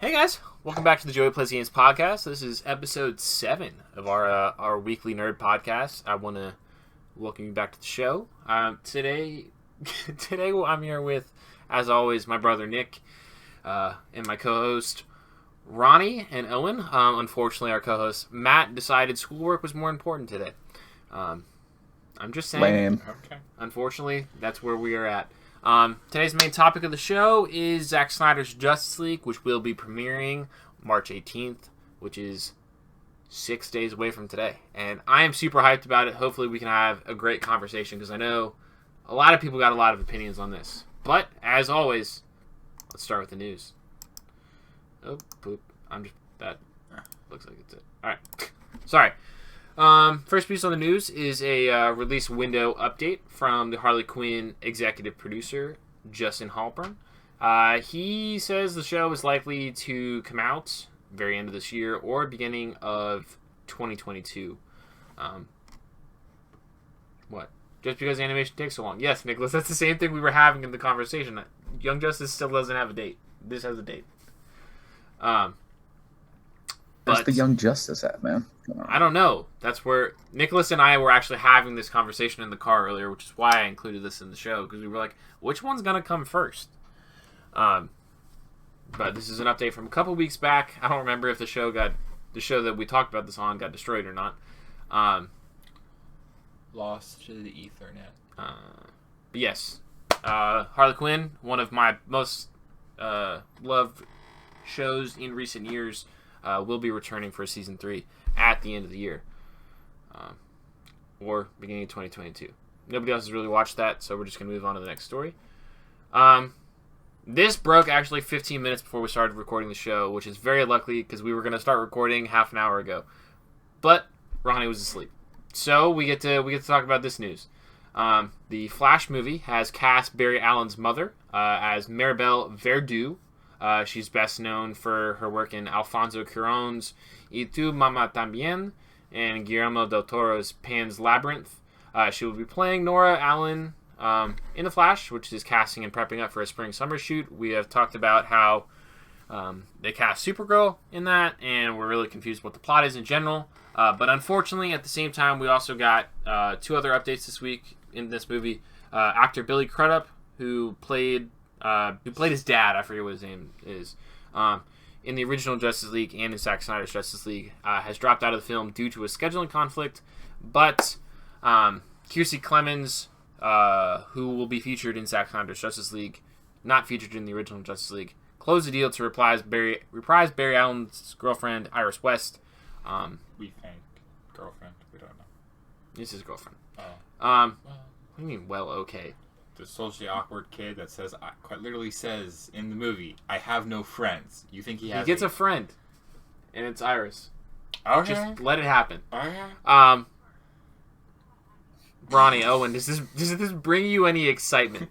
Hey guys, welcome back to the Joey Plays Games podcast. This is episode 7 of our weekly nerd podcast. I want to welcome you back to the show. Today I'm here with, as always, my brother Nick and my co-host Ronnie and Owen. Unfortunately, our co-host Matt decided schoolwork was more important today. I'm just saying. Lame. Okay. Unfortunately, that's where we are at. Today's main topic of the show is Zack Snyder's Justice League, which will be premiering March 18th, which is 6 days away from today. And I am super hyped about it. Hopefully we can have a great conversation, because I know a lot of people got a lot of opinions on this. But, as always, let's start with the news. Oh, poop. That looks like it's it. Alright. Sorry. First piece on the news is a release window update from the Harley Quinn executive producer, Justin Halpern. He says the show is likely to come out very end of this year or beginning of 2022. What? Just because animation takes so long. Yes, Nicholas, that's the same thing we were having in the conversation. Young Justice still doesn't have a date. This has a date. What's the Young Justice at, man? I don't know. That's where Nicholas and I were actually having this conversation in the car earlier, which is why I included this in the show, because we were like, which one's going to come first? But this is an update from a couple weeks back. I don't remember if the show that we talked about this on got destroyed or not. Lost to the Ethernet. But yes, Harley Quinn, one of my most loved shows in recent years, will be returning for season 3 at the end of the year, or beginning of 2022. Nobody else has really watched that, so we're just going to move on to the next story. This broke actually 15 minutes before we started recording the show, which is very lucky because we were going to start recording half an hour ago, but Ronnie was asleep, so we get to talk about this news. The Flash movie has cast Barry Allen's mother as Maribel Verdú. She's best known for her work in Alfonso Cuarón's Y Tu Mamá También and Guillermo del Toro's Pan's Labyrinth. She will be playing Nora Allen in The Flash, which is casting and prepping up for a spring-summer shoot. We have talked about how they cast Supergirl in that, and we're really confused what the plot is in general. But unfortunately, at the same time, we also got 2 other updates this week in this movie. Actor Billy Crudup, who played his dad, I forget what his name is, in the original Justice League and in Zack Snyder's Justice League, has dropped out of the film due to a scheduling conflict. But Kiersey Clemens, who will be featured in Zack Snyder's Justice League, not featured in the original Justice League, closed the deal to reprise Barry Allen's girlfriend, Iris West. We think girlfriend. We don't know. This is girlfriend. Well, What do you mean, well, okay? the socially awkward kid that says, quite literally says in the movie, "I have no friends." You think he has? He gets a friend, and it's Iris. Okay. Just let it happen. Okay. Ronnie, Owen, does this bring you any excitement,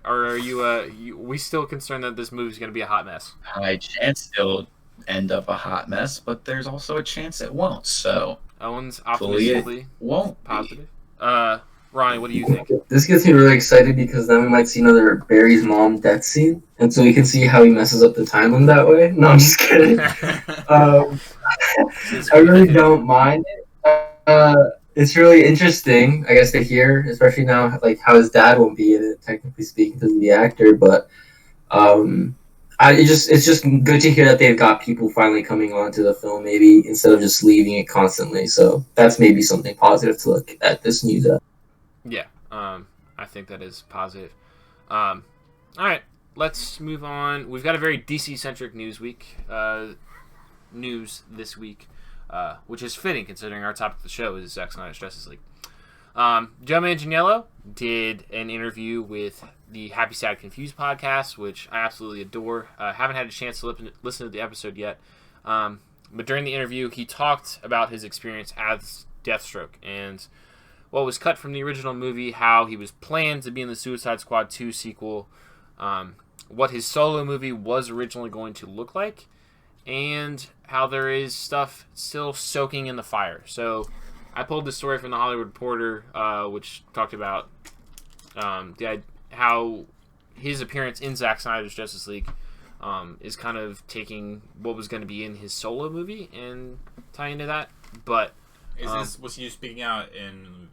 or are we still concerned that this movie is going to be a hot mess? High chance it'll end up a hot mess, but there's also a chance it won't. So Owen's hopefully optimistically it won't positive. be. Ronnie, what do you think? This gets me really excited because then we might see another Barry's mom death scene, and so we can see how he messes up the timeline that way. No, I'm just kidding. I really don't mind it. It's really interesting, I guess, to hear, especially now, like how his dad won't be in it, technically speaking, because of the actor. But it's just good to hear that they've got people finally coming onto the film, maybe instead of just leaving it constantly. So that's maybe something positive to look at this news at. Yeah, I think that is positive. All right, let's move on. We've got a very DC-centric news this week, which is fitting considering our topic of the show is Zack Snyder's Justice League. Joe Manganiello did an interview with the Happy, Sad, Confused podcast, which I absolutely adore. Haven't had a chance to listen to the episode yet, but during the interview, he talked about his experience as Deathstroke and what was cut from the original movie, how he was planned to be in the Suicide Squad 2 sequel, what his solo movie was originally going to look like, and how there is stuff still soaking in the fire. So I pulled this story from the Hollywood Reporter, which talked about how his appearance in Zack Snyder's Justice League is kind of taking what was going to be in his solo movie and tying into that. But was he speaking out in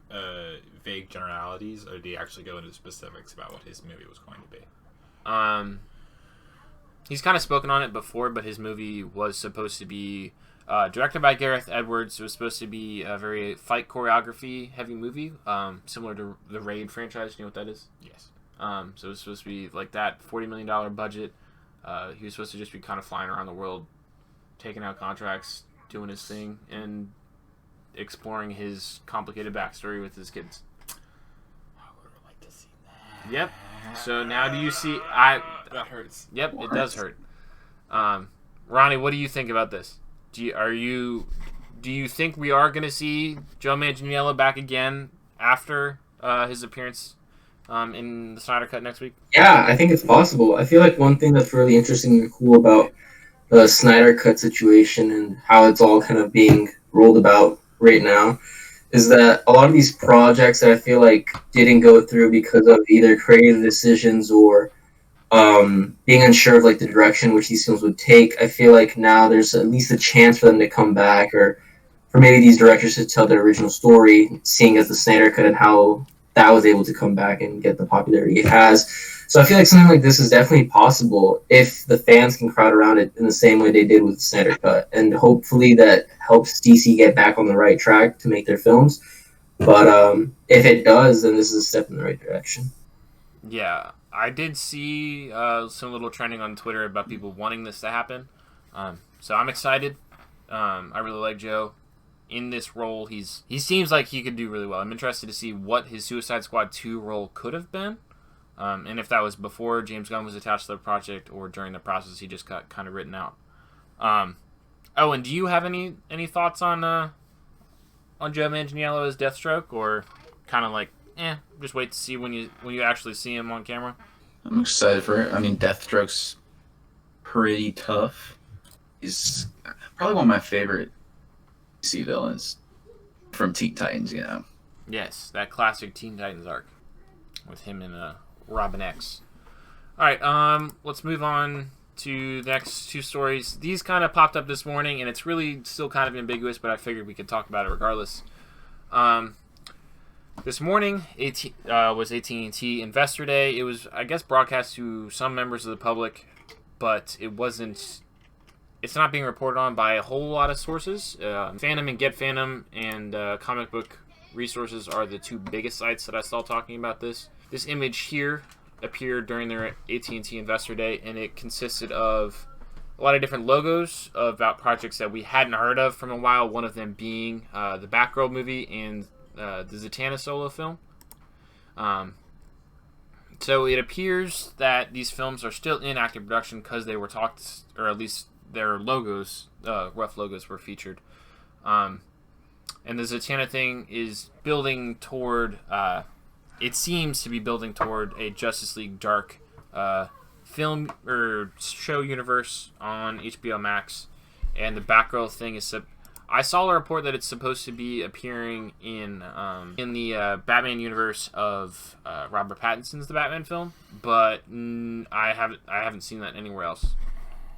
vague generalities, or did he actually go into specifics about what his movie was going to be? He's kind of spoken on it before, but his movie was supposed to be directed by Gareth Edwards. It was supposed to be a very fight choreography heavy movie, similar to the Raid franchise. You know what that is? Yes. So it was supposed to be like that, $40 million budget. He was supposed to just be kind of flying around the world, taking out contracts, doing his thing, and exploring his complicated backstory with his kids. I would like to see that. Yep. So now do you see... That hurts. Yep, it does hurt. Ronnie, what do you think about this? Do you think we are going to see Joe Manganiello back again after his appearance in the Snyder Cut next week? Yeah, I think it's possible. I feel like one thing that's really interesting and cool about the Snyder Cut situation and how it's all kind of being rolled about right now is that a lot of these projects that I feel like didn't go through because of either creative decisions or being unsure of like the direction which these films would take, I feel like now there's at least a chance for them to come back, or for maybe these directors to tell their original story, seeing as the Snyder Cut and how that was able to come back and get the popularity it has. So I feel like something like this is definitely possible if the fans can crowd around it in the same way they did with the Snyder Cut, and hopefully that helps DC get back on the right track to make their films. But if it does, then this is a step in the right direction. Yeah, I did see some little trending on Twitter about people wanting this to happen. So I'm excited. I really like Joe in this role. He seems like he could do really well. I'm interested to see what his Suicide Squad 2 role could have been. And if that was before James Gunn was attached to the project or during the process he just got kind of written out. Oh, and do you have any thoughts on Joe Manganiello as Deathstroke, or kind of like, just wait to see when you actually see him on camera? I'm excited for it. I mean, Deathstroke's pretty tough. He's probably one of my favorite DC villains from Teen Titans, you know. Yes, that classic Teen Titans arc with him and Robin X. All right, let's move on to the next two stories. These kind of popped up this morning, and it's really still kind of ambiguous, but I figured we could talk about it regardless. This morning was AT&T Investor Day. It was, I guess, broadcast to some members of the public, but it's not being reported on by a whole lot of sources. Fandom and Get Fandom and Comic Book Resources are the two biggest sites that I saw talking about this. This image here appeared during their AT&T Investor Day, and it consisted of a lot of different logos about projects that we hadn't heard of from a while, one of them being the Batgirl movie and the Zatanna solo film. So it appears that these films are still in active production because they were talked, or at least their logos, rough logos, were featured. And the Zatanna thing is building toward, it seems to be building toward a Justice League Dark film or show universe on HBO Max. And the Batgirl thing is, I saw a report that it's supposed to be appearing in the Batman universe of Robert Pattinson's The Batman film, but I haven't seen that anywhere else.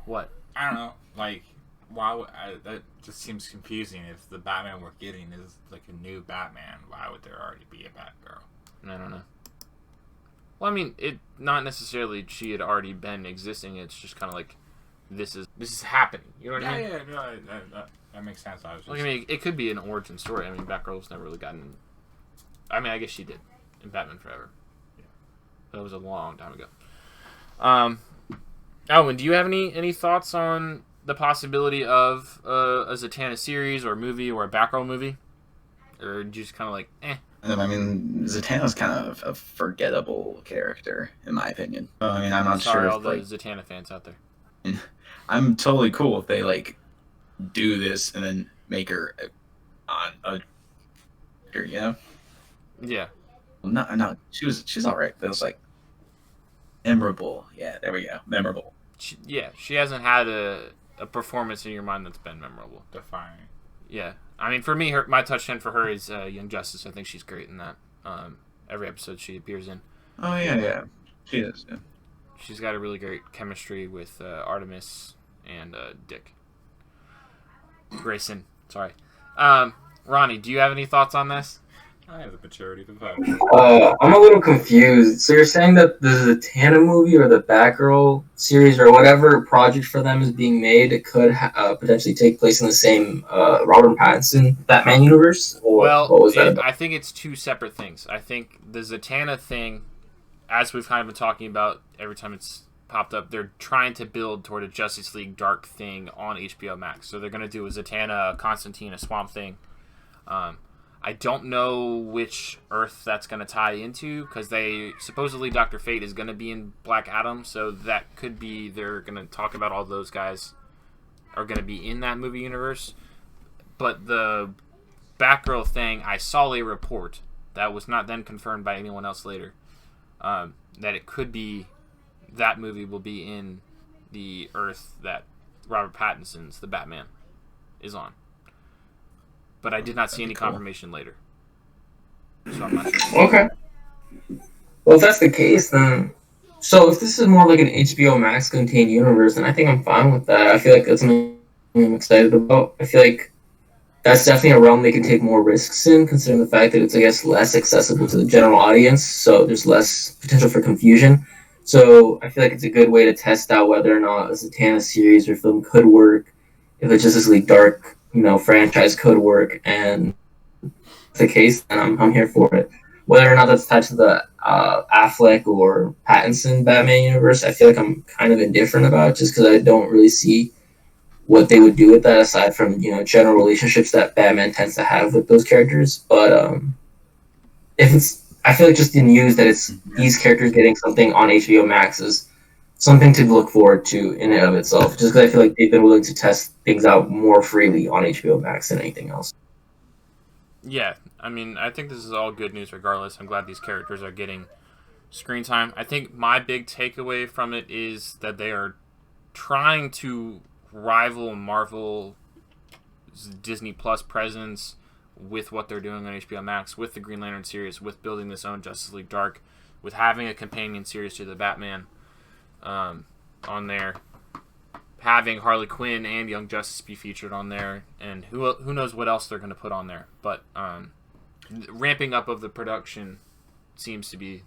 What? I don't know. Like, that just seems confusing. If the Batman we're getting is like a new Batman, why would there already be a Batgirl? I don't know. Well, I mean, it not necessarily she had already been existing. It's just kind of like this is happening. You know what I mean? Yeah, no, that makes sense. I was just... Like, I mean, it could be an origin story. I mean, Batgirl's never really gotten. I mean, I guess she did in Batman Forever. Yeah, that was a long time ago. Owen, do you have any thoughts on the possibility of a Zatanna series or movie or a Batgirl movie, or just kind of like, I mean, Zatanna's kind of a forgettable character, in my opinion. I mean, I'm not Sorry, sure all if, the like, Zatanna fans out there. I'm totally cool if they, like, do this and then make her you know? Yeah. Well, no, she's all right. But it was like memorable. Yeah, there we go, memorable. She hasn't had a performance in your mind that's been memorable. Defining. Yeah, I mean, for me, my touchdown for her is Young Justice. I think she's great in that. Every episode she appears in. Oh yeah, she is. Yeah. she's got a really great chemistry with Artemis and Dick Grayson. Sorry, Ronnie, do you have any thoughts on this? I have the maturity to vote. I'm a little confused. So you're saying that the Zatanna movie or the Batgirl series or whatever project for them is being made, it could potentially take place in the same Robert Pattinson Batman universe? Or Well, what was that about? I think it's two separate things. I think the Zatanna thing, as we've kind of been talking about every time it's popped up, they're trying to build toward a Justice League Dark thing on HBO Max. So they're going to do a Zatanna, a Constantine, a Swamp Thing. I don't know which Earth that's going to tie into, because they supposedly Dr. Fate is going to be in Black Adam, so that could be they're going to talk about all those guys are going to be in that movie universe. But the Batgirl thing, I saw a report that was not then confirmed by anyone else later, that it could be that movie will be in the Earth that Robert Pattinson's the Batman is on. But I did not see any confirmation later. So I'm not sure. Okay. Well, if that's the case, then... So if this is more like an HBO Max contained universe, then I think I'm fine with that. I feel like that's something I'm excited about. I feel like that's definitely a realm they can take more risks in, considering the fact that it's, I guess, less accessible to the general audience, so there's less potential for confusion. So I feel like it's a good way to test out whether or not a Zatanna series or film could work, if the Justice League Dark franchise could work, and if that's the case, then I'm here for it. Whether or not that's tied to the Affleck or Pattinson Batman universe, I feel like I'm kind of indifferent about, just because I don't really see what they would do with that aside from general relationships that Batman tends to have with those characters. But if it's, I feel like just the news that it's these characters getting something on HBO Max is something to look forward to in and of itself, just because I feel like they've been willing to test things out more freely on HBO Max than anything else. Yeah, I mean, I think this is all good news regardless. I'm glad these characters are getting screen time. I think my big takeaway from it is that they are trying to rival Marvel's Disney Plus presence with what they're doing on HBO Max, with the Green Lantern series, with building this own Justice League Dark, with having a companion series to the Batman on there, having Harley Quinn and Young Justice be featured on there, and who knows what else they're going to put on there. But ramping up of the production seems to be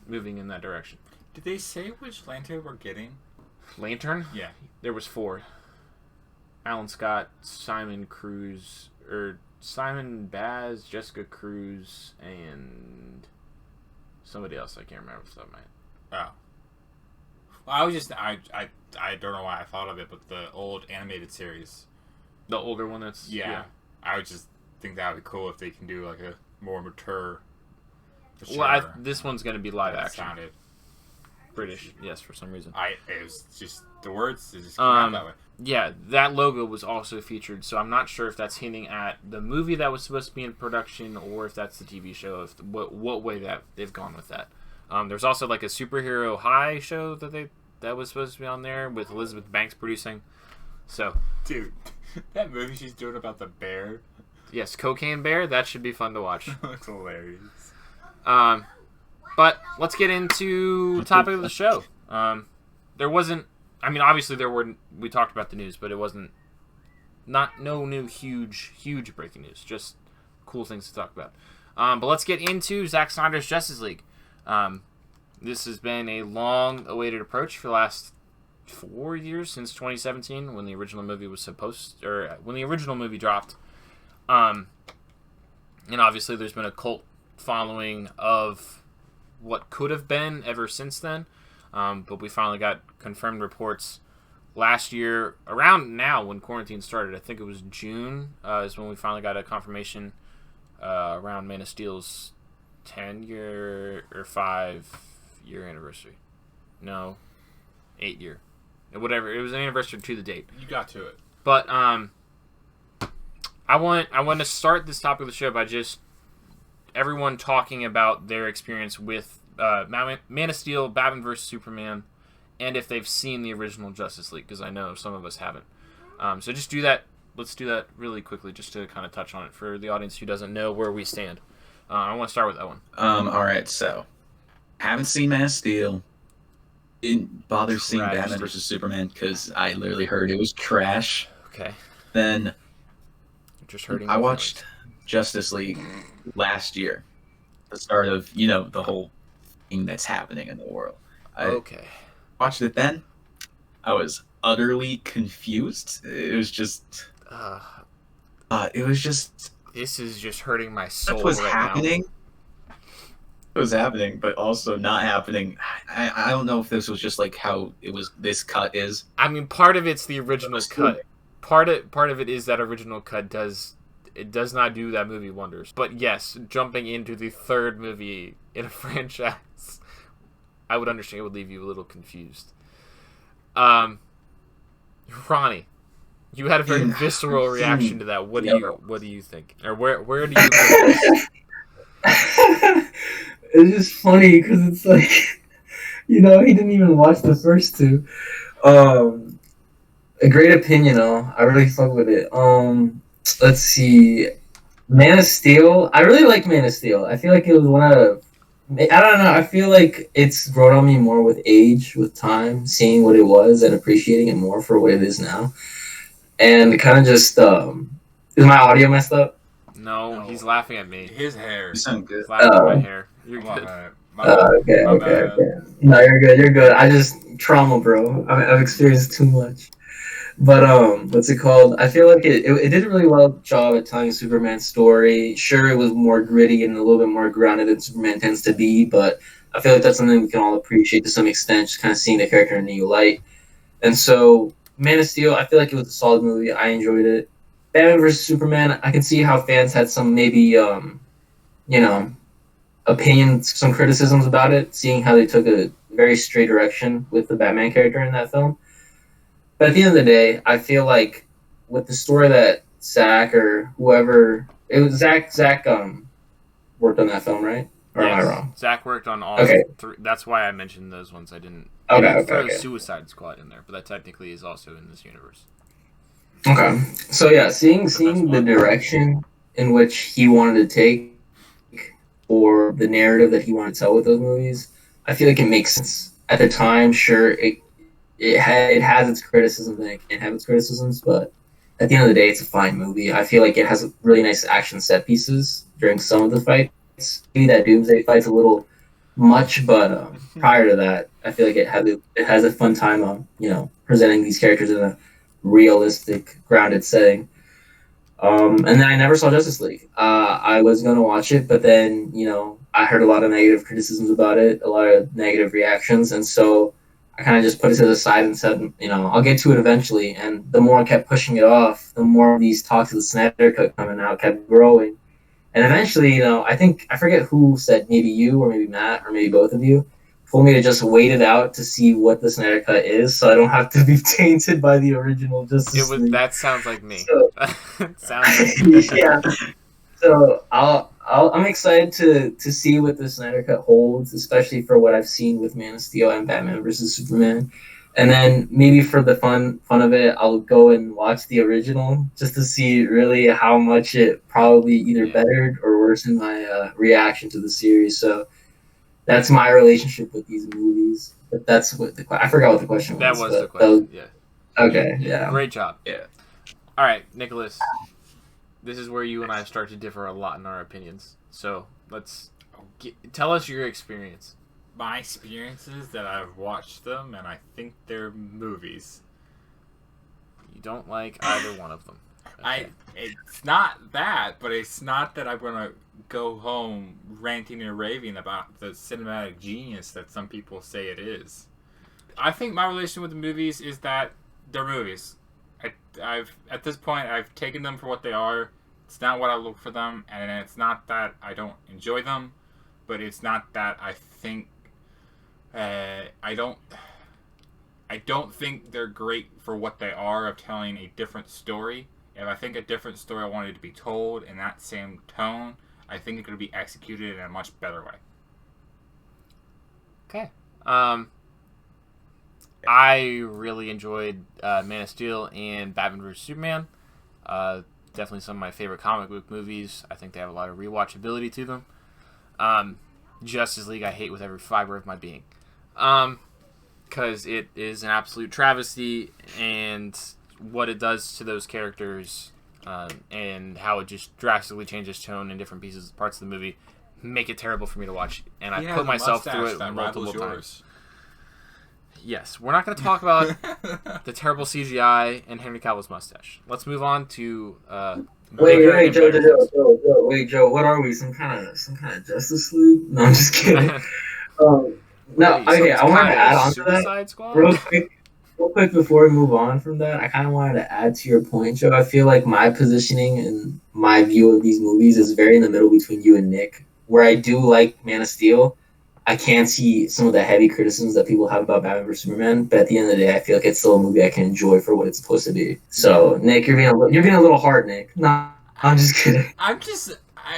moving in that direction. Did they say which Lantern we're getting? Lantern? Yeah. There was 4. Alan Scott, Simon Cruz, or Simon Baz, Jessica Cruz, and somebody else I can't remember off the top of my head. Oh. Well, I was just I don't know why I thought of it, but the old animated series. The older one that's... Yeah. I would just think that would be cool if they can do like a more mature... Well, this one's going to be live action. Sounded British, yes, for some reason. It was just the words just came out that way. Yeah, that logo was also featured, so I'm not sure if that's hinting at the movie that was supposed to be in production or if that's the TV show. What way that they've gone with that. There's also like a superhero high show that was supposed to be on there with Elizabeth Banks producing. So, dude, that movie she's doing about the bear. Yes, Cocaine Bear. That should be fun to watch. Looks hilarious. But let's get into the topic of the show. There wasn't. I mean, obviously we talked about the news, but it wasn't. No new huge breaking news. Just cool things to talk about. But let's get into Zack Snyder's Justice League. This has been a long-awaited approach for the last 4 years, since 2017, when the original movie when the original movie dropped. And obviously, there's been a cult following of what could have been ever since then. But we finally got confirmed reports last year, around now when quarantine started. I think it was June is when we finally got a confirmation around Man of Steel's 10-year or 5-year anniversary. No, 8-year. Whatever. It was an anniversary to the date. You got to it. But I want to start this topic of the show by just everyone talking about their experience with Man of Steel, Batman vs. Superman, and if they've seen the original Justice League, because I know some of us haven't. So just do that. Let's do that really quickly, just to kind of touch on it for the audience who doesn't know where we stand. I want to start with Owen. All right, so haven't seen Man of Steel. didn't bother seeing Trashed Batman it. versus Superman because I literally heard it was trash. Okay. Then Just hurting I my watched Justice League last year, the start of the whole thing that's happening in the world. I Okay. watched it then. I was utterly confused. It was just, This is just hurting my soul what was right happening. It was happening, but also not happening. I don't know if this was just like how it was. This cut is. now. I mean, part of it's the original cut. Part of it is that original cut does not do that movie wonders. But yes, jumping into the third movie in a franchise, I would understand it would leave you a little confused. Ronnie, you had a very visceral reaction to that. What do you think? Or where do you put this? It's just funny because it's like, he didn't even watch the first two. A great opinion, though. I really fuck with it. Let's see. Man of Steel. I really like Man of Steel. I feel like it was one of. I don't know. I feel like it's grown on me more with age, with time, seeing what it was and appreciating it more for what it is now. And kind of just. Is my audio messed up? No, he's laughing at me. His hair. You sound good. He's laughing at my hair. You're My good. bad. Okay. No, you're good. You're good. I just trauma, bro. I've experienced too much. But what's it called? I feel like it did a really well job at telling Superman's story. Sure, it was more gritty and a little bit more grounded than Superman tends to be, but I feel like that's something we can all appreciate to some extent, just kind of seeing the character in a new light. And so, Man of Steel, I feel like it was a solid movie. I enjoyed it. Batman vs Superman, I can see how fans had some maybe opinions, some criticisms about it, seeing how they took a very straight direction with the Batman character in that film. But at the end of the day, I feel like with the story that Zack or whoever it was, Zack worked on that film, right? Or am I wrong? Zack worked on all three. That's why I mentioned those ones. I didn't throw Suicide Squad in there, but that technically is also in this universe. Okay, so yeah, seeing the direction in which he wanted to take or the narrative that he wanted to tell with those movies, I feel like it makes sense. At the time, sure, it has its criticisms and it can have its criticisms, but at the end of the day, it's a fine movie. I feel like it has really nice action set pieces during some of the fights. Maybe that Doomsday fight's a little much, but prior to that, I feel like it has a fun time presenting these characters in a realistic, grounded setting. And then I never saw Justice League. I was going to watch it, but then, I heard a lot of negative criticisms about it, a lot of negative reactions, and so I kind of just put it to the side and said, I'll get to it eventually. And the more I kept pushing it off, the more these talks of the Snyder Cut coming out kept growing. And eventually, I forget who said, maybe you or maybe Matt or maybe both of you, told me to just wait it out to see what the Snyder Cut is, so I don't have to be tainted by the original Justice League. That sounds like me. So, yeah. So I'm excited to see what the Snyder Cut holds, especially for what I've seen with Man of Steel and Batman vs Superman. And then maybe for the fun of it, I'll go and watch the original just to see really how much it probably either bettered or worsened my reaction to the series. So that's my relationship with these movies. But that's what I forgot what the question was. That was the question. Yeah. Okay. Yeah. Great job. Yeah. All right, Nicholas. This is where you and I start to differ a lot in our opinions. So tell us your experience. My experience is that I've watched them and I think they're movies. You don't like either one of them. Okay. It's not that, but it's not that I'm gonna go home ranting and raving about the cinematic genius that some people say it is. I think my relation with the movies is that they're movies. I've at this point I've taken them for what they are. It's not what I look for them, and it's not that I don't enjoy them, but it's not that I think I don't think they're great for what they are of telling a different story. If I think a different story I wanted to be told in that same tone, I think it could be executed in a much better way. Okay. I really enjoyed Man of Steel and Batman vs Superman. Definitely some of my favorite comic book movies. I think they have a lot of rewatchability to them. Justice League I hate with every fiber of my being. because it is an absolute travesty, and what it does to those characters, and how it just drastically changes tone in different parts of the movie, make it terrible for me to watch. And I put myself through it multiple times. Yes, we're not going to talk about the terrible CGI and Henry Cavill's mustache. Let's move on to. Wait, Joe. What are we? Some kind of Justice League? No, I'm just kidding. No, okay. I wanted to add on to that Squad? real quick before we move on from that. I kind of wanted to add to your point, Joe. I feel like my positioning and my view of these movies is very in the middle between you and Nick. Where I do like Man of Steel, I can see some of the heavy criticisms that people have about Batman vs Superman, but at the end of the day, I feel like it's still a movie I can enjoy for what it's supposed to be. So, Nick, you're being a little hard, Nick. No, I'm just kidding. I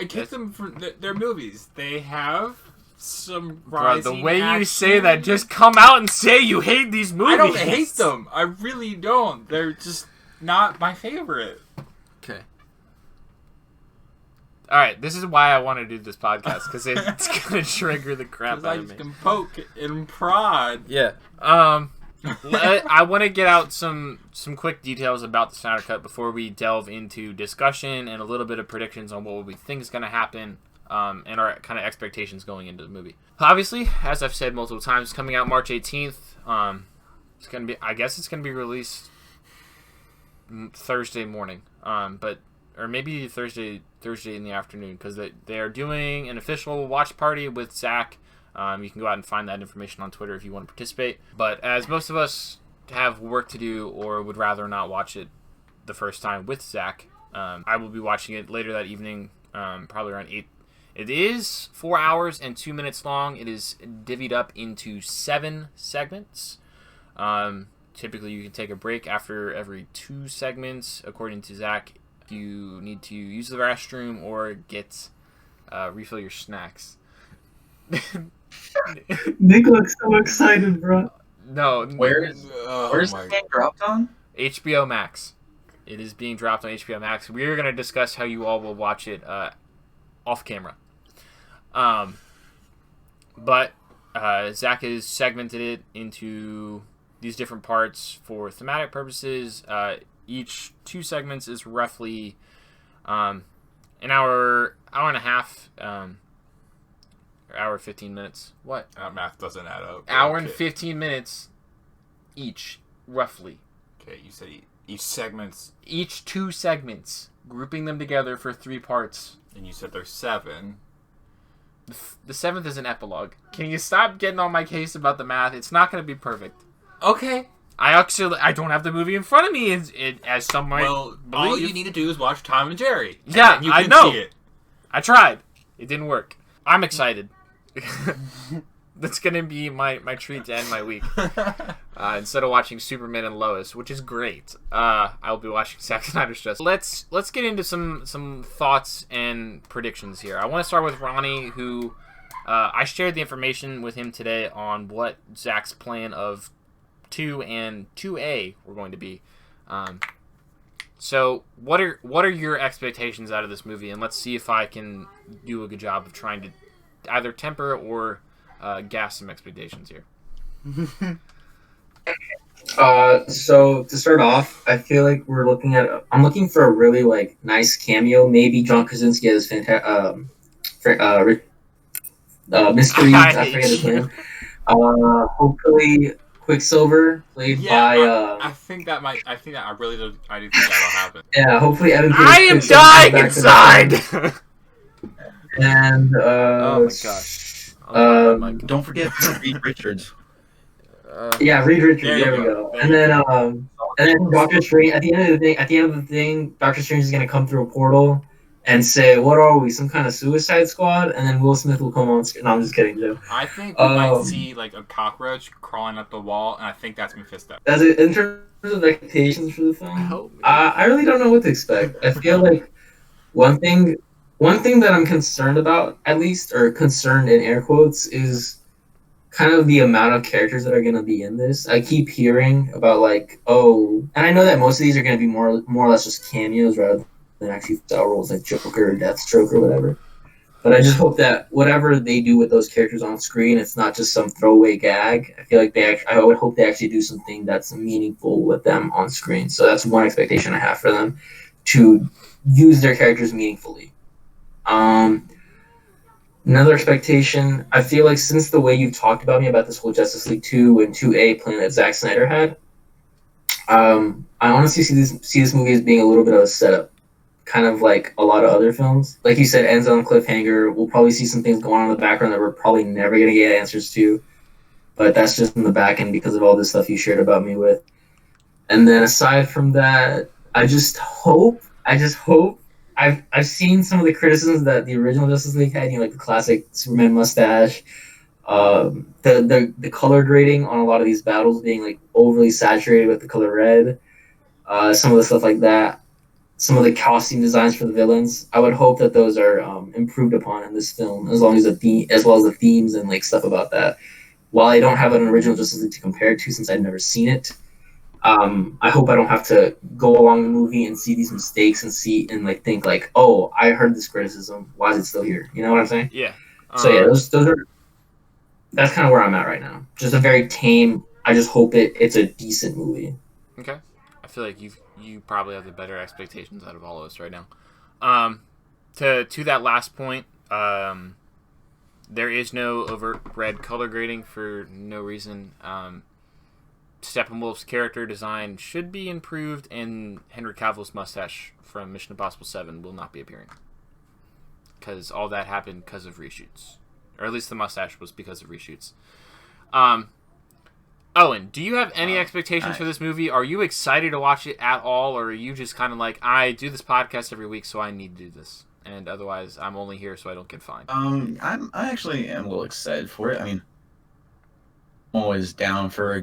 take them for their movies. They have some rising the way action. you say that, just come out and say you hate these movies. I don't hate them. I really don't. They're just not my favorite. Okay. All right, this is why I want to do this podcast, because it's going to trigger the crap out of me. I can poke and prod. Yeah. I want to get out some quick details about the Snyder Cut before we delve into discussion and a little bit of predictions on what we think is going to happen, and our kind of expectations going into the movie. Obviously, as I've said multiple times, it's coming out March 18th. It's going to be, I guess it's going to be released Thursday morning, or maybe Thursday in the afternoon, because they are doing an official watch party with Zack. You can go out and find that information on Twitter if you want to participate. But as most of us have work to do or would rather not watch it the first time with Zack, I will be watching it later that evening, probably around 8. It is 4 hours and 2 minutes long. It is divvied up into 7 segments. Typically, you can take a break after every 2 segments, according to Zack. You need to use the restroom or refill your snacks. Nick looks so excited, bro. No. Where's the game dropped on? HBO Max. It is being dropped on HBO Max. We are going to discuss how you all will watch it off camera. But Zack has segmented it into these different parts for thematic purposes. Each 2 segments is roughly an hour and a half, hour 15 minutes. What? Math doesn't add up. Hour and 15 minutes each, roughly. Okay, you said each segment's... Each 2 segments, grouping them together for 3 parts. And you said there's 7. The 7th is an epilogue. Can you stop getting on my case about the math? It's not going to be perfect. Okay. I don't have the movie in front of me, as some might believe. All you need to do is watch Tom and Jerry. Yeah, you I can know. See it. I tried. It didn't work. I'm excited. That's going to be my treat to end my week. Instead of watching Superman and Lois, which is great, I'll be watching Zack Snyder's Justice. Let's get into some thoughts and predictions here. I want to start with Ronnie, who I shared the information with him today on what Zack's plan of 2 and 2A were going to be. So what are your expectations out of this movie? And let's see if I can do a good job of trying to either temper or gas some expectations here. So to start off, I feel like I'm looking for a really nice cameo. Maybe John Krasinski as Mystery. I forget his name. Hopefully Quicksilver played by. I think that I do think that'll happen. Yeah, hopefully Evan. I am dying inside. And oh my gosh. Don't forget Reed Richards. Yeah, Reed Richards. There we go. And then Doctor Strange. At the end of the thing, Doctor Strange is gonna come through a portal and say, "What are we? Some kind of Suicide Squad?" And then Will Smith will come on screen. No, I'm just kidding, Joe. I think we might see a cockroach crawling up the wall, and I think that's Mephisto. In terms of expectations for the film, I really don't know what to expect. I feel like one thing that I'm concerned about, at least, or concerned in air quotes, is kind of the amount of characters that are going to be in this. I keep hearing about and I know that most of these are going to be more or less just cameos rather than actually style roles like Joker or Deathstroke or whatever. But I just hope that whatever they do with those characters on screen, it's not just some throwaway gag. I feel like I would hope they actually do something that's meaningful with them on screen. So that's one expectation I have for them, to use their characters meaningfully. Another expectation, I feel like since the way you've talked about me about this whole Justice League 2 and 2A plan that Zack Snyder had, I honestly see this movie as being a little bit of a setup, kind of like a lot of other films. Like you said, ends on a cliffhanger. We'll probably see some things going on in the background that we're probably never going to get answers to, but that's just in the back end because of all this stuff you shared about me with. And then aside from that, I just hope. I've seen some of the criticisms that the original Justice League had, like the classic Superman mustache, the color grading on a lot of these battles being like overly saturated with the color red, some of the stuff like that, some of the costume designs for the villains. I would hope that those are improved upon in this film, as well as the themes and like stuff about that. While I don't have an original Justice League to compare it to since I've never seen it, I hope I don't have to go along the movie and see these mistakes and think like, oh, I heard this criticism. Why is it still here? You know what I'm saying? Yeah. So yeah, those are. That's kind of where I'm at right now. Just a very tame. I just hope it's a decent movie. Okay. I feel like you probably have the better expectations out of all of us right now. To that last point, there is no overt red color grading for no reason. Steppenwolf's character design should be improved, and Henry Cavill's mustache from Mission Impossible 7 will not be appearing. Because all that happened because of reshoots. Or at least the mustache was because of reshoots. Owen, do you have any expectations for this movie? Are you excited to watch it at all, or are you just kind of like, I do this podcast every week, so I need to do this, and otherwise I'm only here so I don't get fined? I actually am a little excited for it. I mean, I'm always down for a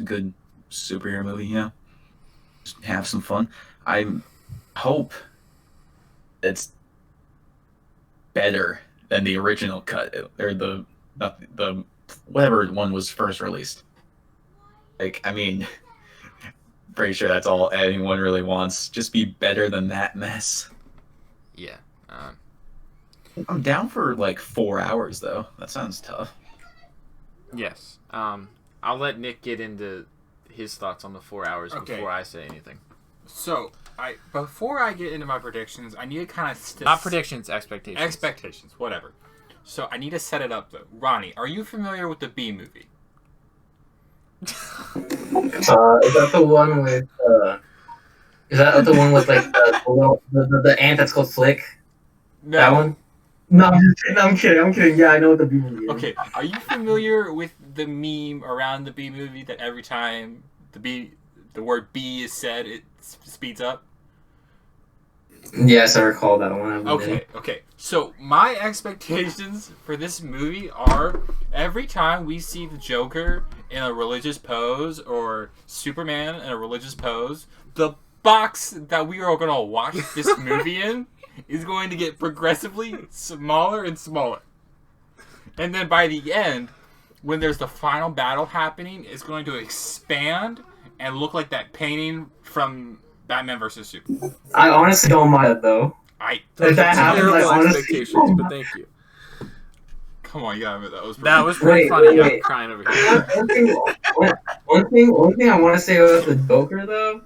good superhero movie, just have some fun. I hope it's better than the original cut, or the whatever one was first released. Like, I mean, pretty sure that's all anyone really wants. Just be better than that mess. Yeah. I'm down for like 4 hours though. That sounds tough. Yes. I'll let Nick get into his thoughts on the 4 hours before I say anything. So, before I get into my predictions, I need to kind of... Not predictions, expectations. Expectations, whatever. So, I need to set it up, though. Ronnie, are you familiar with the Bee movie? Is that the one with... Is that the one with, like, the ant that's called Flick? No. That one? No, I'm kidding. Yeah, I know what the Bee movie is. Okay, are you familiar with the meme around the Bee movie that every time the word bee is said, it speeds up? Yes, I recall that one. Okay. So my expectations for this movie are every time we see the Joker in a religious pose or Superman in a religious pose, the box that we are going to watch this movie in is going to get progressively smaller and smaller. And then by the end, when there's the final battle happening, it's going to expand and look like that painting from Batman vs. Superman. I honestly don't mind it, though. If that happens, I honestly expectations, but thank you. Come on, you gotta admit, that was pretty funny. I'm crying over here. One thing I want to say about the Joker, though,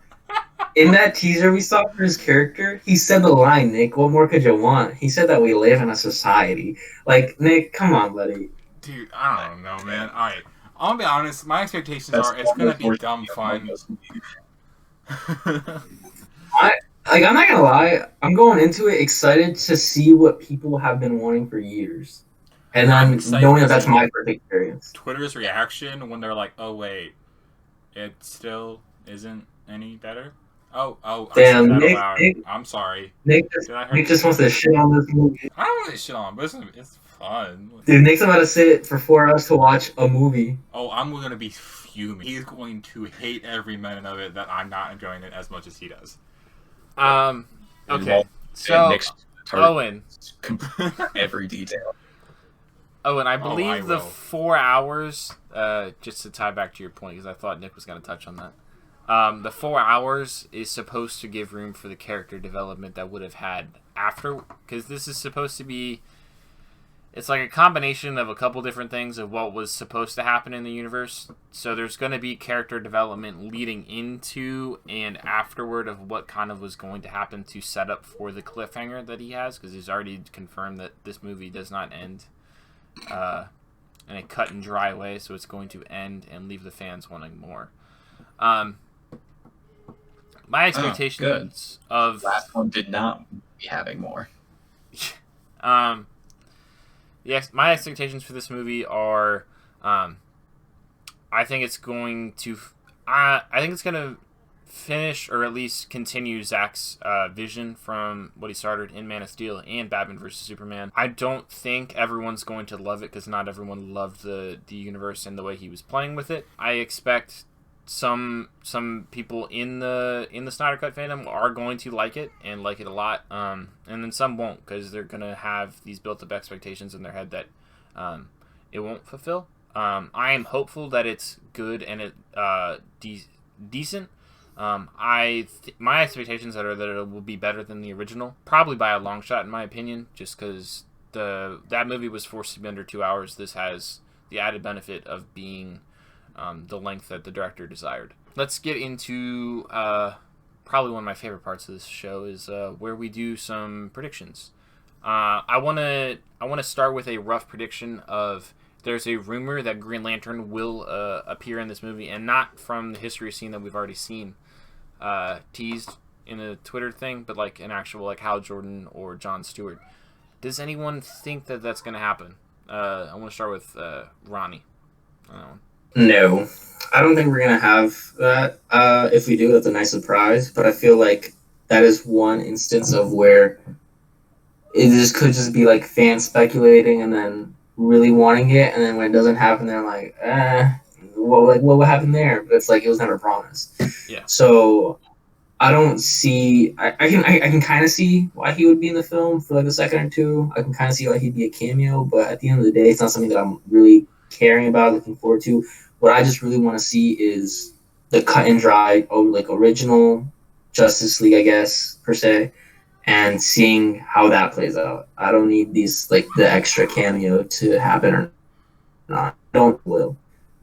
in that teaser we saw for his character, he said the line, Nick, what more could you want? He said that we live in a society. Like, Nick, come on, buddy. Dude, I don't know, man. Alright, I'll be honest, my expectations are it's gonna be dumb fun. I'm not gonna lie, I'm going into it excited to see what people have been wanting for years. And I'm knowing that that's my perfect experience. Twitter's reaction when they're like, oh wait, it still isn't any better? Oh, damn, I said that Nick, aloud. Nick, I'm sorry. Nick just wants to shit on this movie. I don't really shit on, but it's fun. Dude, Nick's about to sit for 4 hours to watch a movie. Oh, I'm going to be fuming. He's going to hate every minute of it that I'm not enjoying it as much as he does. Okay. So, Owen. Every detail. Owen, I believe the 4 hours, just to tie back to your point, because I thought Nick was going to touch on that. The 4 hours is supposed to give room for the character development that would have had after, because this is supposed to be, it's like a combination of a couple different things of what was supposed to happen in the universe. So there's going to be character development leading into and afterward of what kind of was going to happen to set up for the cliffhanger that he has, because he's already confirmed that this movie does not end in a cut and dry way, so it's going to end and leave the fans wanting more. My expectations of last one did not be having more. Yes, my expectations for this movie are, I think it's going to, I think it's going to finish or at least continue Zack's vision from what he started in Man of Steel and Batman vs Superman. I don't think everyone's going to love it because not everyone loved the universe and the way he was playing with it. I expect some people in the Snyder Cut fandom are going to like it and like it a lot, and then some won't because they're gonna have these built-up expectations in their head that it won't fulfill. I am hopeful that it's good and it decent. My expectations are that it will be better than the original, probably by a long shot in my opinion, just because that movie was forced to be under 2 hours. This has the added benefit of being the length that the director desired. Let's get into probably one of my favorite parts of this show is where we do some predictions. I want to start with a rough prediction of there's a rumor that Green Lantern will appear in this movie, and not from the history scene that we've already seen teased in a Twitter thing, but like an actual like Hal Jordan or Jon Stewart. Does anyone think that that's going to happen? I want to start with Ronnie. No, I don't think we're going to have that. If we do, that's a nice surprise. But I feel like that is one instance of where it just could just be like fans speculating and then really wanting it. And then when it doesn't happen, they're like, what happened there? But it's like it was never promised. Yeah. So I don't see. I can kind of see why he would be in the film for like a second or two. I can kind of see why he'd be a cameo. But at the end of the day, it's not something that I'm really caring about, looking forward to. What I just really want to see is the cut and dry, like original Justice League, I guess, per se, and seeing how that plays out. I don't need these like the extra cameo to happen or not. I don't will.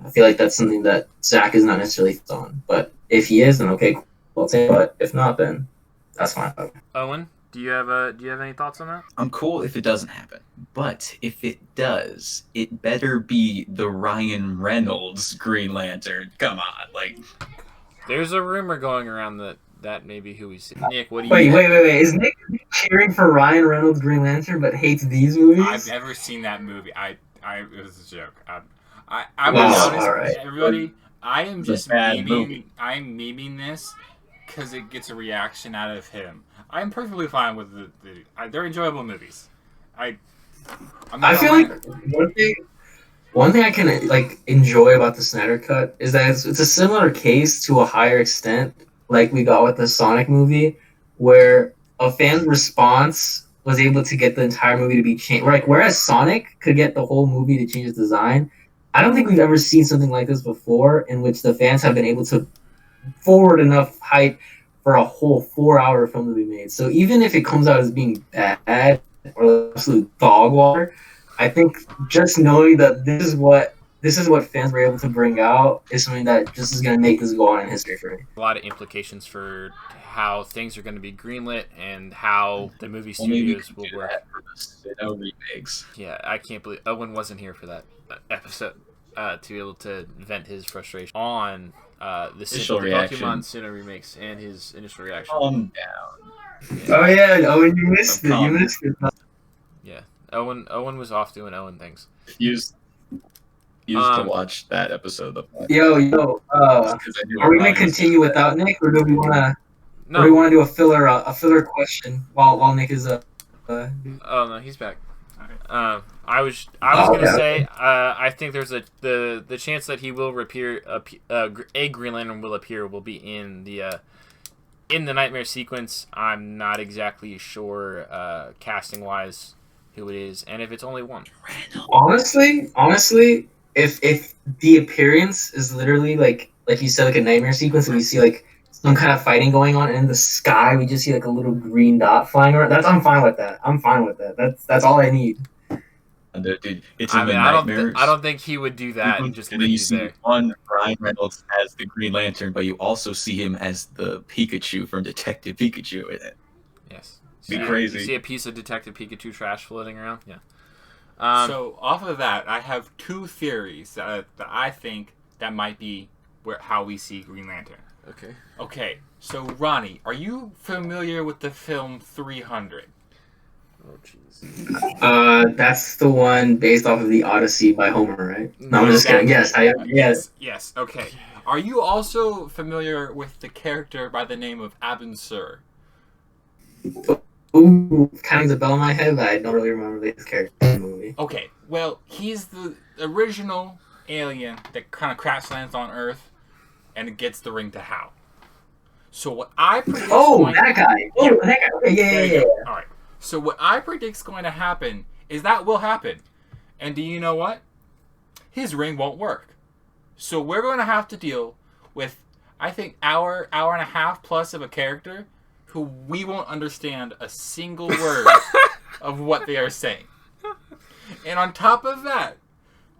I feel like that's something that Zack is not necessarily on. But if he is, then okay, cool, I'll take it. But if not, then that's fine. Owen, do you have any thoughts on that? I'm cool if it doesn't happen, but if it does, it better be the Ryan Reynolds Green Lantern. Come on, like. There's a rumor going around that may be who we see. Nick, what do you? Wait! Is Nick cheering for Ryan Reynolds Green Lantern but hates these movies? I've never seen that movie. It was a joke. I will notice, right. Everybody, I am just bad memeing. movie. I'm memeing this because it gets a reaction out of him. I'm perfectly fine with they're enjoyable movies. I feel like one thing I can like enjoy about the Snyder Cut is that it's a similar case to a higher extent, like we got with the Sonic movie, where a fan's response was able to get the entire movie to be changed. Like whereas Sonic could get the whole movie to change its design, I don't think we've ever seen something like this before, in which the fans have been able to forward enough hype for a whole 4-hour film to be made. So even if it comes out as being bad or absolute dog water, I think just knowing that this is what fans were able to bring out is something that just is going to make this go on in history for me. A lot of implications for how things are going to be greenlit and how the movie studios will work. Remakes. Yeah, I can't believe Owen wasn't here for that episode to be able to vent his frustration on the Pokemon Sinnoh remakes and his initial reaction. Calm down. Yeah. Oh yeah, Owen, you missed it. You missed it. Yeah, Owen was off doing Owen things. Used to watch that episode of Yo. Are we gonna continue without Nick, or do we wanna? No. Or do we want to do a filler question while Nick is up? Oh no, he's back. I was gonna say I think there's the chance that he will appear a Green Lantern will appear will be in the nightmare sequence. I'm not exactly sure casting wise who it is, and if it's only one. Honestly, if the appearance is literally like you said, like a nightmare sequence, and we see like some kind of fighting going on, and in the sky we just see like a little green dot flying around. I'm fine with that. I'm fine with that. That's all I need. Dude, it's in I mean, the nightmares. I don't think he would do that and just and leave then you you see there. one Ryan Reynolds as the Green Lantern, but you also see him as the Pikachu from Detective Pikachu in it. Yes. Be You crazy. see a piece of Detective Pikachu trash floating around? Yeah. So off of that, I have two theories that I think that might be how we see Green Lantern. Okay. Okay, so Ronnie, are you familiar with the film 300? Oh, jeez. That's the one based off of the Odyssey by Homer, right? No, I'm just kidding. Yes, I am. Yes. Yes. Okay. Are you also familiar with the character by the name of Abin Sur? Ooh, kind of the bell in my head, but I don't really remember this character in the movie. Okay, well, he's the original alien that kind of crash lands on Earth and gets the ring to Hal. So what I predict... That guy! Oh, Yeah. that guy! Okay, yeah. All right. So what I predict is going to happen is that will happen. And do you know what? His ring won't work. So we're going to have to deal with, I think, hour and a half plus of a character who we won't understand a single word of what they are saying. And on top of that,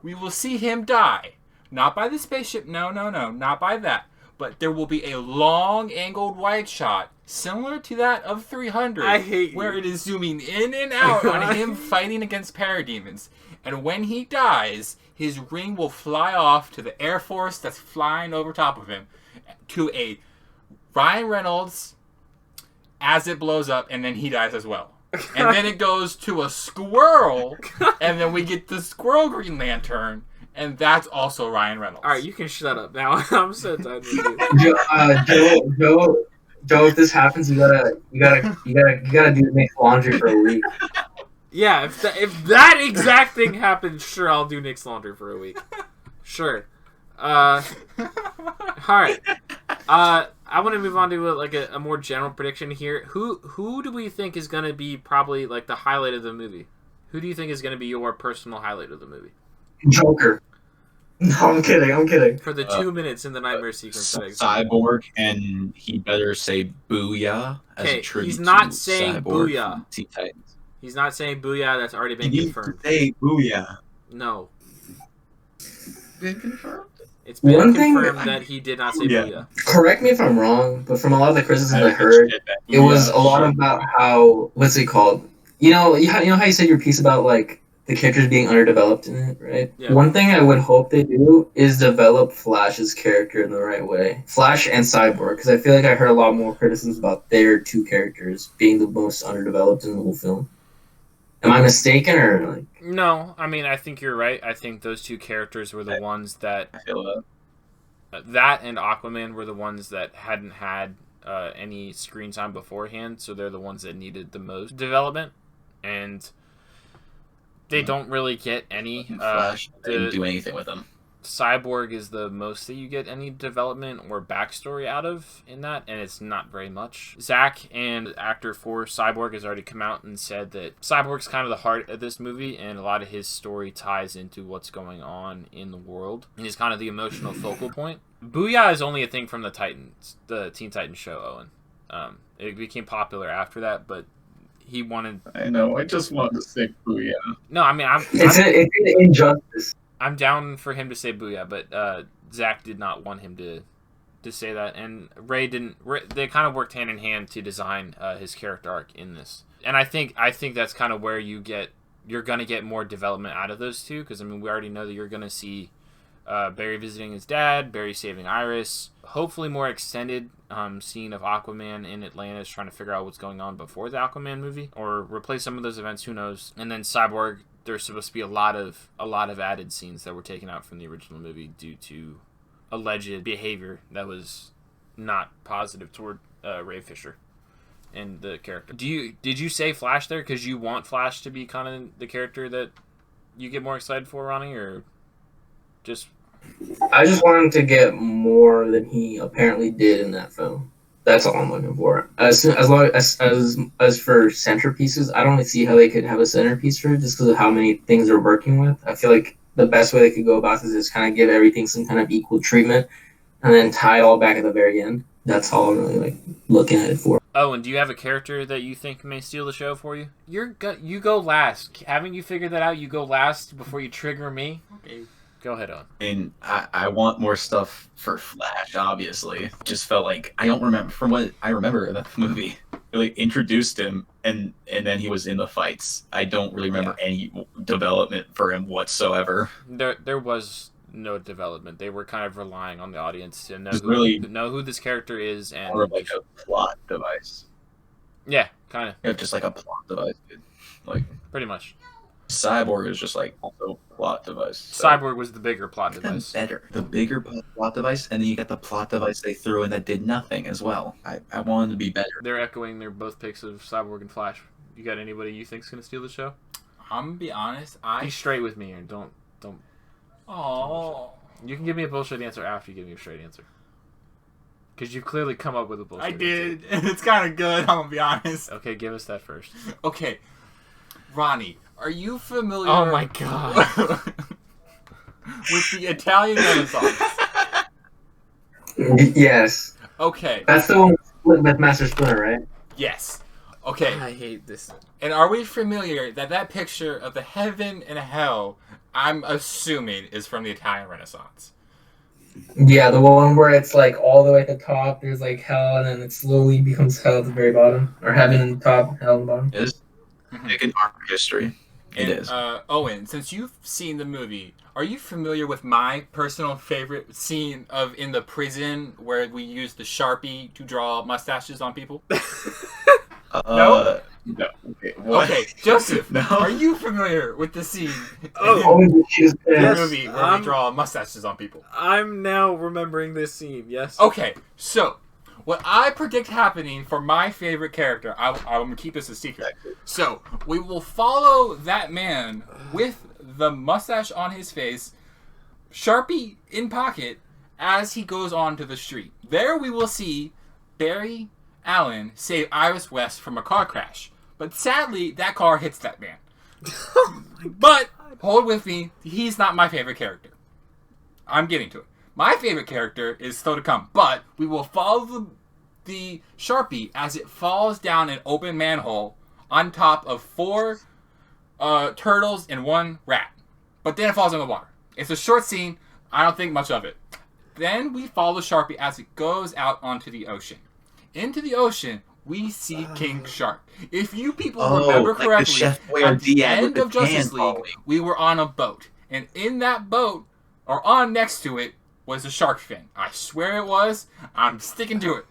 we will see him die. Not by the spaceship, no, not by that. But there will be a long angled wide shot, similar to that of 300, I hate you. where it is zooming in and out on him fighting against parademons. And when he dies, his ring will fly off to the Air Force that's flying over top of him, to a Ryan Reynolds as it blows up, and then he dies as well. And then it goes to a squirrel, and then we get the squirrel Green Lantern, and that's also Ryan Reynolds. All right, you can shut up now. I'm so tired of you. Joe, if this happens, you gotta do Nick's laundry for a week. Yeah, if that exact thing happens, sure, I'll do Nick's laundry for a week. Sure. All right. I want to move on to a more general prediction here. Who do we think is going to be probably like the highlight of the movie? Who do you think is going to be your personal highlight of the movie? Joker. No, I'm kidding. For the 2 minutes in the nightmare sequence. Cyborg, and he better say "booyah" as a tribute. He's not to saying Cyborg "booyah." from Teen Titans. He's not saying "booyah." That's already been He confirmed. needs to say "booyah." No, Been confirmed. it's been One thing- confirmed that he did not say Yeah. "booyah." Correct me if I'm wrong, but from a lot of the criticisms I heard, it was a lot about how, what's it called? You know how you said your piece about like the characters being underdeveloped in it, right? Yeah. One thing I would hope they do is develop Flash's character in the right way. Flash and Cyborg, because I feel like I heard a lot more criticisms about their two characters being the most underdeveloped in the whole film. Am I mistaken, or like? No, I mean I think you're right. I think those two characters were the ones that I feel that and Aquaman were the ones that hadn't had any screen time beforehand, so they're the ones that needed the most development, and they don't really get any. Flash didn't do anything with him. Cyborg is the most that you get any development or backstory out of in that, and it's not very much. Zack, and actor for Cyborg, has already come out and said that Cyborg's kind of the heart of this movie, and a lot of his story ties into what's going on in the world, and he's kind of the emotional focal point. Booyah is only a thing from the Teen Titans show, Owen. It became popular after that, but he wanted... I know. I just wanted to say "booyah." No, I mean, It's an injustice. I'm down for him to say "booyah," but Zack did not want him to say that, and Ray didn't. They kind of worked hand in hand to design his character arc in this, and I think that's kind of where you're gonna get more development out of those two, because I mean we already know that you're gonna see Barry visiting his dad, Barry saving Iris, hopefully more extended scene of Aquaman in Atlantis trying to figure out what's going on before the Aquaman movie, or replace some of those events. Who knows? And then Cyborg. There's supposed to be a lot of added scenes that were taken out from the original movie due to alleged behavior that was not positive toward Ray Fisher and the character. Did you say Flash there because you want Flash to be kind of the character that you get more excited for, Ronnie, or just? I just want him to get more than he apparently did in that film. That's all I'm looking for. As for centerpieces, I don't really see how they could have a centerpiece for it just because of how many things they're working with. I feel like the best way they could go about this is kind of give everything some kind of equal treatment and then tie it all back at the very end. That's all I'm really like looking at it for. Oh, and do you have a character that you think may steal the show for you? You go last. Haven't you figured that out? You go last before you trigger me. Okay. Go ahead on. I mean, I want more stuff for Flash, obviously. Just felt like, I don't remember, from what I remember of the movie, it like introduced him and then he was in the fights. I don't really remember any development for him whatsoever. There was no development. They were kind of relying on the audience to know who this character is, and more of like a plot device. Yeah, kind of. Yeah, just like a plot device, dude. Like, pretty much. Cyborg is just like also a plot device. So. Cyborg was the bigger plot device. Better. The bigger plot device, and then you got the plot device they threw in that did nothing as well. I wanted to be better. They're echoing their both picks of Cyborg and Flash. You got anybody you think's gonna steal the show? I'm gonna be honest. Be straight with me here. Don't. Oh. You can give me a bullshit answer after you give me a straight answer. Because you've clearly come up with a bullshit I did. answer. It's kind of good. I'm gonna be honest. Okay, give us that first. Okay, Ronnie, are you familiar? Oh my god. with the Italian Renaissance? Yes. Okay. That's the one with Master Splinter, right? Yes. Okay. I hate this. And are we familiar that picture of the heaven and hell, I'm assuming, is from the Italian Renaissance? Yeah, the one where it's like all the way at the top, there's like hell, and then it slowly becomes hell at the very bottom. Or heaven in the top, hell in the bottom. It is like an art history. It is. Owen, since you've seen the movie, are you familiar with my personal favorite scene of in the prison where we use the Sharpie to draw mustaches on people? No? No. Okay, what? Okay, Joseph, No. are you familiar with the scene in Yes, the movie where we draw mustaches on people? I'm now remembering this scene, yes. Okay, so what I predict happening for my favorite character, I'm going to keep this a secret. So we will follow that man with the mustache on his face, Sharpie in pocket, as he goes on to the street. There we will see Barry Allen save Iris West from a car crash. But sadly, that car hits that man. But, hold with me, he's not my favorite character. I'm getting to it. My favorite character is still to come, but we will follow the Sharpie as it falls down an open manhole on top of 4 turtles and 1 rat. But then it falls in the water. It's a short scene. I don't think much of it. Then we follow the Sharpie as it goes out onto the ocean. Into the ocean, we see King Shark. If you people remember correctly, at the end of Justice League, we were on a boat. And in that boat, or on next to it, was a shark fin. I swear it was. I'm sticking to it.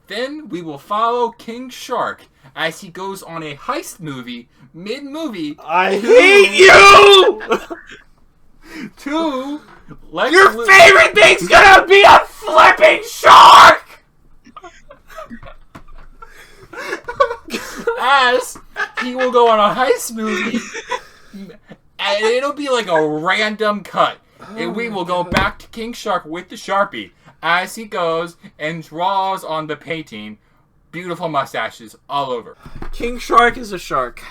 Then we will follow King Shark as he goes on a heist movie, mid-movie. I hate you! To Your favorite thing's gonna be a flipping shark! As he will go on a heist movie, and it'll be like a random cut. And we will go back to King Shark with the Sharpie as he goes and draws on the painting beautiful mustaches all over. King Shark is a shark.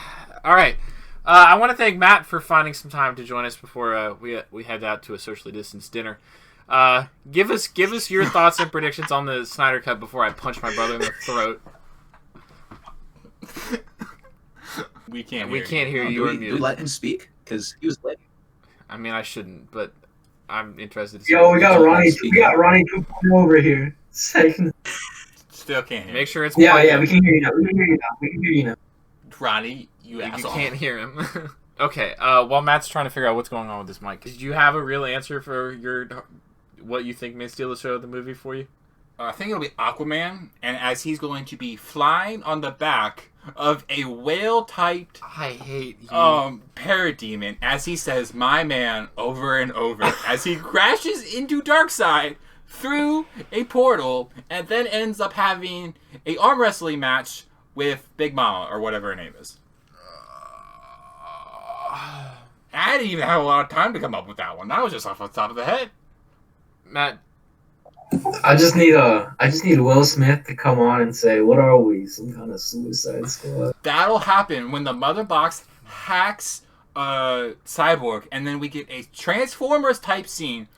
All right. I want to thank Matt for finding some time to join us before we head out to a socially distanced dinner. Give us your thoughts and predictions on the Snyder Cut before I punch my brother in the throat. We can't hear you. Do we let him speak? Because he was late. I mean, I shouldn't, but I'm interested to see. Yo, we got Ronnie 2.0 over here. Second. Still can't hear. Make sure it's Yeah, we can hear you now. We can hear you now. Ronnie, you asshole. You can't hear him. Okay, while Matt's trying to figure out what's going on with this mic, did you have a real answer for what you think may steal the show of the movie for you? I think it'll be Aquaman, and as he's going to be flying on the back of a whale-typed I hate you. parademon, as he says, "My man," over and over, as he crashes into Darkseid through a portal, and then ends up having a arm wrestling match with Big Mama, or whatever her name is. I didn't even have a lot of time to come up with that one. That was just off the top of the head. Matt. I just need Will Smith to come on and say, "What are we? Some kind of Suicide Squad?" That'll happen when the Mother Box hacks Cyborg, and then we get a Transformers type scene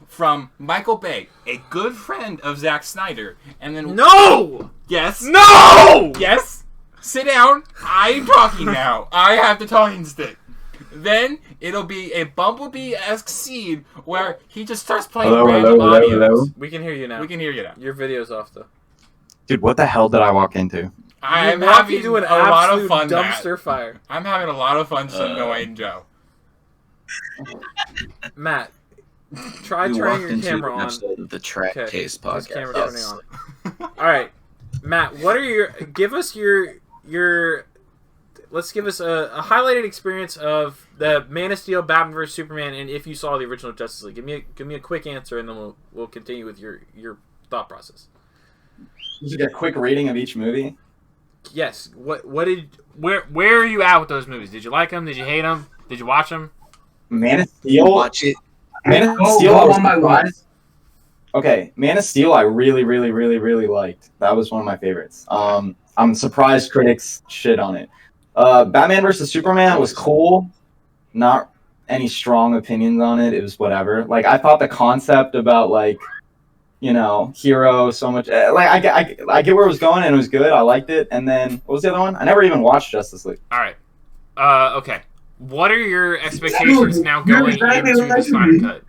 from Michael Bay, a good friend of Zack Snyder, and then No! yes, No! yes, sit down. I'm talking now. I have the talking stick. Then it'll be a Bumblebee-esque scene where he just starts playing random audio. We can hear you now. We can hear you now. Your video's off though. Dude, what the hell did I walk into? I'm You walk having into an a lot of absolute fun. dumpster fire. I'm having a lot of fun annoying Joe. Matt, try We turning walked your into camera an on. episode of the Track Okay, Case his podcast. camera Yes. turning on. All right, Matt, what are your? Give us your. Let's give us a highlighted experience of the Man of Steel, Batman vs Superman, and if you saw the original Justice League. Give me a quick answer, and then we'll continue with your thought process. Just a quick rating of each movie. Yes. Where are you at with those movies? Did you like them? Did you hate them? Did you watch them? Man of Steel. Watch it. Man of Go Steel. I was on my surprised. watch. Okay, Man of Steel. I really, really, really, really liked. That was one of my favorites. I'm surprised critics shit on it. Batman vs Superman was cool. Not any strong opinions on it. It was whatever. Like I thought the concept about like, hero so much. I get where it was going and it was good. I liked it. And then what was the other one? I never even watched Justice League. All right. Okay. What are your expectations now going into the Snyder Cut?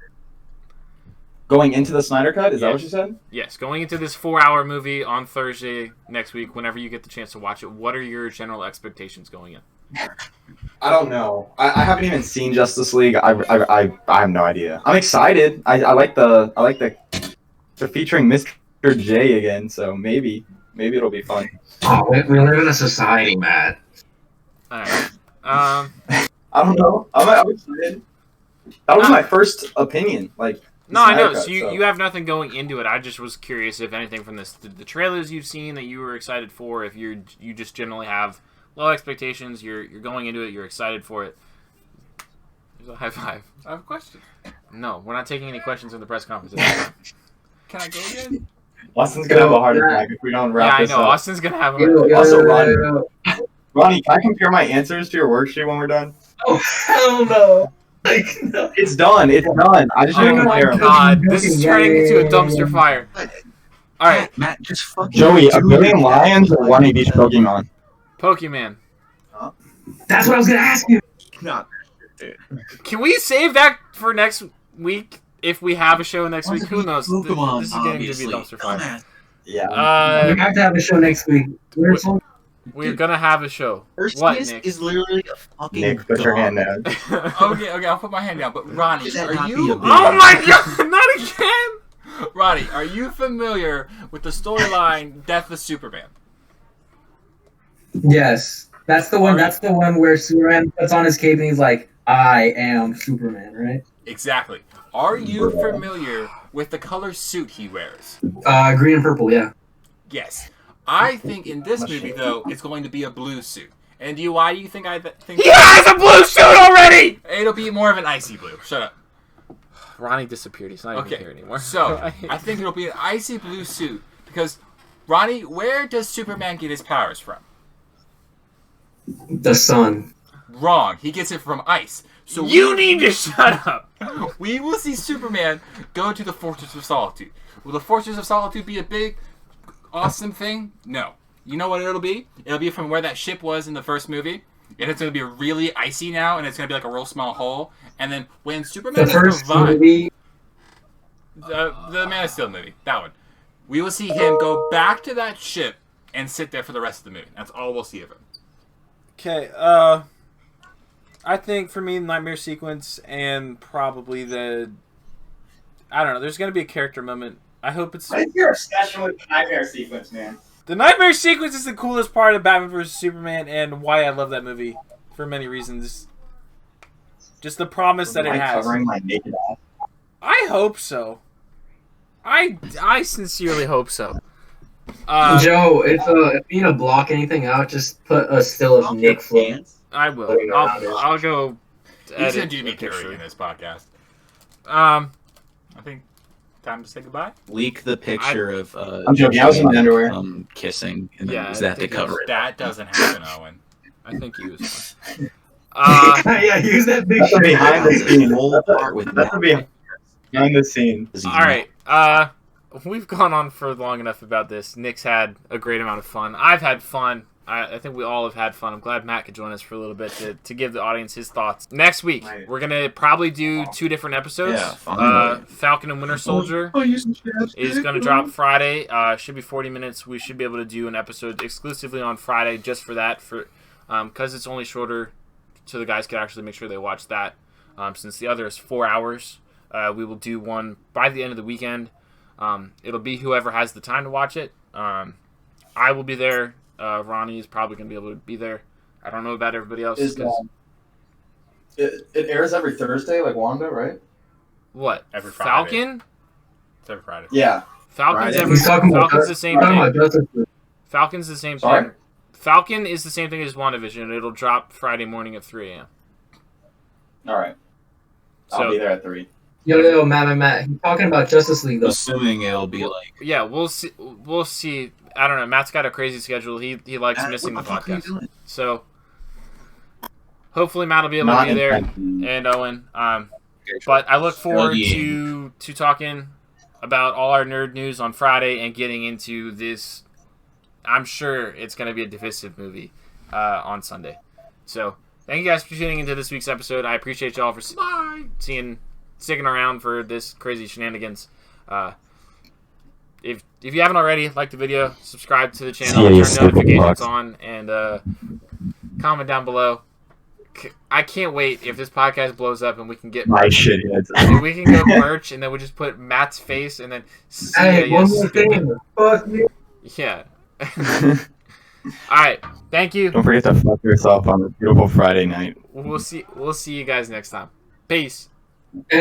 Going into the Snyder Cut? Is that what Yes. you said? Yes, going into this 4-hour movie on Thursday next week, whenever you get the chance to watch it, what are your general expectations going in? I don't know. I haven't even seen Justice League. I have no idea. I'm excited. I like the they're featuring Mr. J again, so maybe it'll be fun. Oh, we live in a society, Matt. All right. I don't know. I'm excited. That was my first opinion. Like No, I know. Snyder So Cut, you have nothing going into it. I just was curious if anything from the trailers you've seen that you were excited for, if you just generally have low expectations, you're going into it, you're excited for it. There's a high five. I have a question. No, we're not taking any questions in the press conference. Can I go again? Austin's gonna have a heart attack if we don't Yeah, wrap I this know. up. Austin's gonna have Also, Ronnie, can I compare my answers to your worksheet when we're done? Oh, hell no. Like, no. It's done. It's done. I just Oh want to compare my them. god, this is turning into a dumpster fire. All right, Matt, just fucking Joey, a do million it. lions or one of each Pokemon? Pokemon. That's what I was gonna ask you. Not. Can we save that for next week if we have a show next week? Who knows? Pokemon, This is getting to obviously. be a dumpster fire. Dumbass. Yeah. We have to have a show next week. We're gonna have a show. First What, kiss Nick? is literally a fucking Nick, put your hand down. Okay, I'll put my hand down. But Ronnie, Should that are not be you? a big- Oh my god! Not again! Ronnie, are you familiar with the storyline Death of Superman? Yes, that's the one. That's the one where Superman puts on his cape and he's like, "I am Superman," right? Exactly. Are you familiar with the color suit he wears? Green and purple. Yeah. Yes. I think in this movie, though, it's going to be a blue suit. And why do you think I think He has a blue suit already! it'll be more of an icy blue? Shut up. Ronnie disappeared. He's not even Okay. here anymore. So, I think it'll be an icy blue suit because, Ronnie, where does Superman get his powers from? The sun. Wrong. He gets it from ice. So You need to shut up! we will see Superman go to the Fortress of Solitude. Will the Fortress of Solitude be a big, awesome thing? No. You know what it'll be? It'll be from where that ship was in the first movie. And it's going to be really icy now, and it's going to be like a real small hole. And then when Superman The first revives... movie. The Man of Steel movie. That one. We will see him go back to that ship and sit there for the rest of the movie. That's all we'll see of him. Okay, I think for me, Nightmare Sequence and probably I don't know, there's going to be a character moment. I hope it's... What is your obsession with the nightmare sequence, man? The Nightmare Sequence is the coolest part of Batman vs. Superman and why I love that movie for many reasons. Just the promise that it Am I has. covering my naked ass? I hope so. I sincerely hope so. Joe, if you need to block anything out, just put a still of Nick Flynn. I will. I'll go. He's going to edit do me the picture. Curry in this podcast. Um, I think time to say goodbye. Leak the picture of I'm joking, I was in underwear. Kissing and then Yeah, use I that to think cover it. That doesn't happen, Owen. I think he was. Yeah, use that That's picture. a behind the That's a scenes. whole part with That's a behind. Behind the scenes. All right. We've gone on for long enough about this. Nick's had a great amount of fun. I've had fun. I think we all have had fun. I'm glad Matt could join us for a little bit to give the audience his thoughts. Next week, we're going to probably do 2 different episodes. Yeah, Falcon and Winter Soldier is going to drop Friday. Should be 40 minutes. We should be able to do an episode exclusively on Friday just for that, because it's only shorter, so the guys can actually make sure they watch that. Since the other is 4 hours, we will do one by the end of the weekend. It'll be whoever has the time to watch it. I will be there. Ronnie is probably going to be able to be there. I don't know about everybody else. It airs every Thursday, like Wanda, right? What? Every Friday. Falcon? It's every Friday. Yeah. Falcon's Friday. Falcon's the same thing. Falcon's the same Sorry? thing. Falcon is the same thing as WandaVision. It'll drop Friday morning at 3 a.m. All right. I'll be there at 3. Yo, Matt. He's talking about Justice League, though. Assuming it'll be like. Yeah, we'll see. We'll see. I don't know. Matt's got a crazy schedule. He likes missing the What the fuck are you podcast. doing? So hopefully Matt will be able to be there, and Owen. But I look forward to talking about all our nerd news on Friday and getting into this. I'm sure it's going to be a divisive movie on Sunday. So thank you guys for tuning into this week's episode. I appreciate y'all for sticking around for this crazy shenanigans. If you haven't already, like the video, subscribe to the channel, turn notifications on, and comment down below. I can't wait if this podcast blows up and we can get My shit. we can go merch, and then we just put Matt's face, and then Hey, one more thing. Fuck you. Yeah. All right. Thank you. Don't forget to fuck yourself on a beautiful Friday night. We'll see you guys next time. Peace. And